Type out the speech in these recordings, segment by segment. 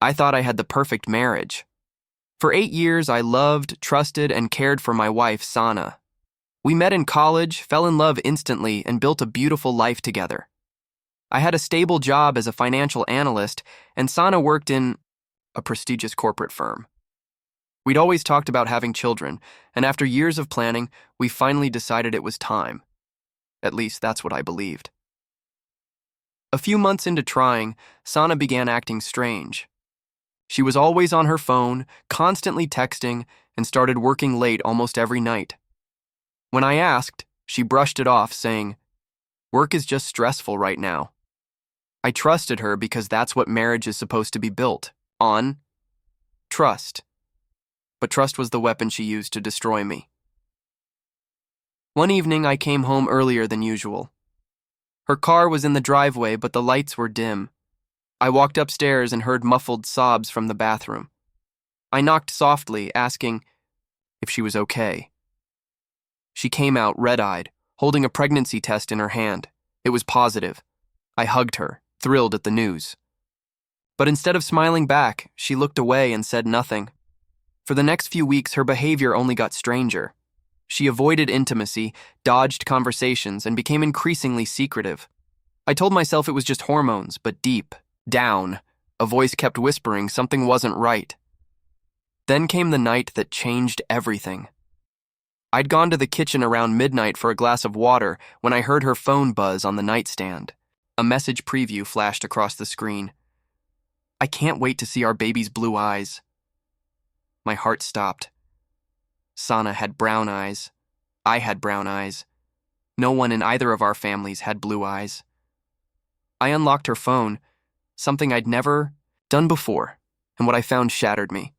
I thought I had the perfect marriage. For 8 years, I loved, trusted, and cared for my wife, Sana. We met in college, fell in love instantly, and built a beautiful life together. I had a stable job as a financial analyst, and Sana worked in a prestigious corporate firm. We'd always talked about having children, and after years of planning, we finally decided it was time. At least that's what I believed. A few months into trying, Sana began acting strange. She was always on her phone, constantly texting, and started working late almost every night. When I asked, she brushed it off, saying, "Work is just stressful right now." I trusted her because that's what marriage is supposed to be built on: trust. But trust was the weapon she used to destroy me. One evening, I came home earlier than usual. Her car was in the driveway, but the lights were dim. I walked upstairs and heard muffled sobs from the bathroom. I knocked softly, asking if she was okay. She came out red-eyed, holding a pregnancy test in her hand. It was positive. I hugged her, thrilled at the news. But instead of smiling back, she looked away and said nothing. For the next few weeks, her behavior only got stranger. She avoided intimacy, dodged conversations, and became increasingly secretive. I told myself it was just hormones, but deep down, a voice kept whispering something wasn't right. Then came the night that changed everything. I'd gone to the kitchen around midnight for a glass of water when I heard her phone buzz on the nightstand. A message preview flashed across the screen. "I can't wait to see our baby's blue eyes." My heart stopped. Sana had brown eyes. I had brown eyes. No one in either of our families had blue eyes. I unlocked her phone, something I'd never done before, and what I found shattered me.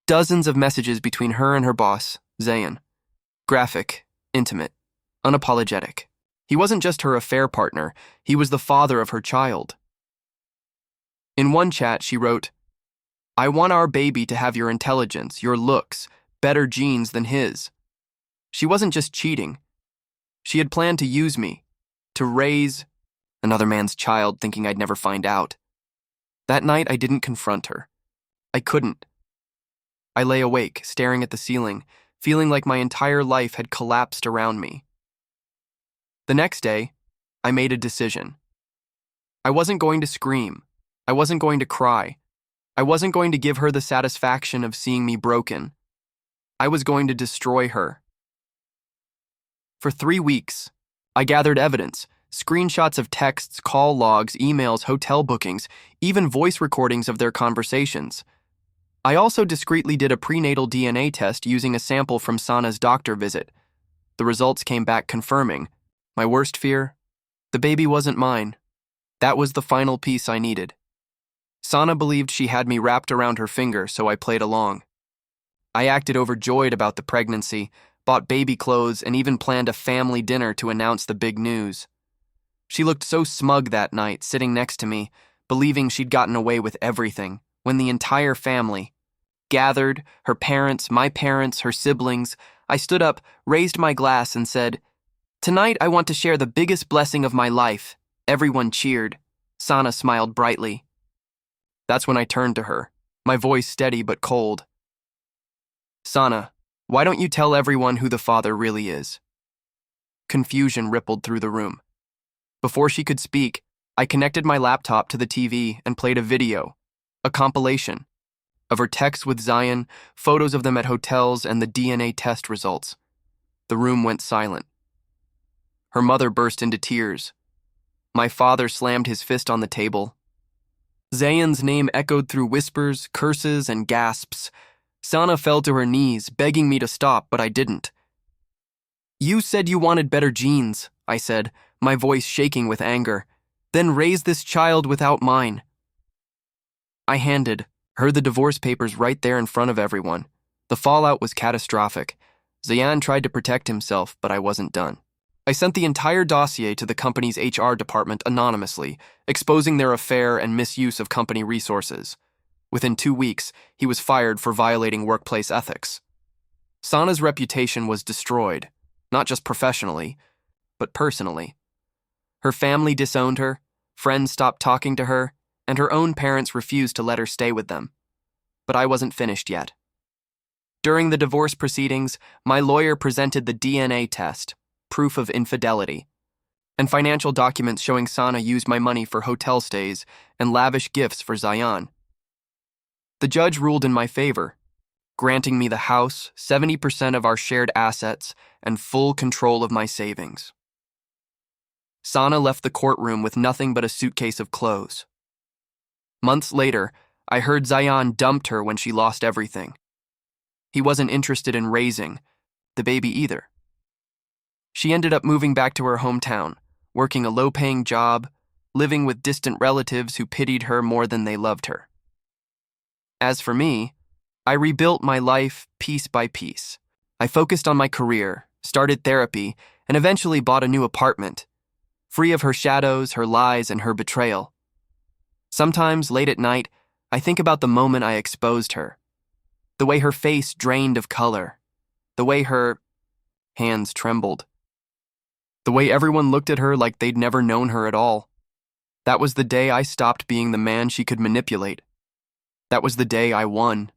Dozens of messages between her and her boss, Zayn. Graphic, intimate, unapologetic. He wasn't just her affair partner, he was the father of her child. In one chat, she wrote, "I want our baby to have your intelligence, your looks, better genes than his." She wasn't just cheating. She had planned to use me, to raise another man's child, thinking I'd never find out. That night, I didn't confront her. I couldn't. I lay awake, staring at the ceiling, feeling like my entire life had collapsed around me. The next day, I made a decision. I wasn't going to scream. I wasn't going to cry. I wasn't going to give her the satisfaction of seeing me broken. I was going to destroy her. For 3 weeks, I gathered evidence, screenshots of texts, call logs, emails, hotel bookings, even voice recordings of their conversations. I also discreetly did a prenatal DNA test using a sample from Sana's doctor visit. The results came back confirming my worst fear: the baby wasn't mine. That was the final piece I needed. Sana believed she had me wrapped around her finger, so I played along. I acted overjoyed about the pregnancy, bought baby clothes, and even planned a family dinner to announce the big news. She looked so smug that night, sitting next to me, believing she'd gotten away with everything, when the entire family gathered, her parents, my parents, her siblings. I stood up, raised my glass, and said, "Tonight I want to share the biggest blessing of my life." Everyone cheered. Sana smiled brightly. That's when I turned to her, my voice steady but cold. "Sana, why don't you tell everyone who the father really is?" Confusion rippled through the room. Before she could speak, I connected my laptop to the TV and played a video, a compilation, of her texts with Zion, photos of them at hotels, and the DNA test results. The room went silent. Her mother burst into tears. My father slammed his fist on the table. Zayn's name echoed through whispers, curses, and gasps. Sana fell to her knees, begging me to stop, but I didn't. "You said you wanted better genes," I said, my voice shaking with anger. "Then raise this child without mine." I handed her the divorce papers right there in front of everyone. The fallout was catastrophic. Zayn tried to protect himself, but I wasn't done. I sent the entire dossier to the company's HR department anonymously, exposing their affair and misuse of company resources. Within 2 weeks, he was fired for violating workplace ethics. Sana's reputation was destroyed, not just professionally, but personally. Her family disowned her, friends stopped talking to her, and her own parents refused to let her stay with them. But I wasn't finished yet. During the divorce proceedings, my lawyer presented the DNA test, proof of infidelity, and financial documents showing Sana used my money for hotel stays and lavish gifts for Zion. The judge ruled in my favor, granting me the house, 70% of our shared assets, and full control of my savings. Sana left the courtroom with nothing but a suitcase of clothes. Months later, I heard Zion dumped her when she lost everything. He wasn't interested in raising the baby either. She ended up moving back to her hometown, working a low-paying job, living with distant relatives who pitied her more than they loved her. As for me, I rebuilt my life piece by piece. I focused on my career, started therapy, and eventually bought a new apartment, free of her shadows, her lies, and her betrayal. Sometimes, late at night, I think about the moment I exposed her, the way her face drained of color, the way her hands trembled, the way everyone looked at her like they'd never known her at all. That was the day I stopped being the man she could manipulate. That was the day I won.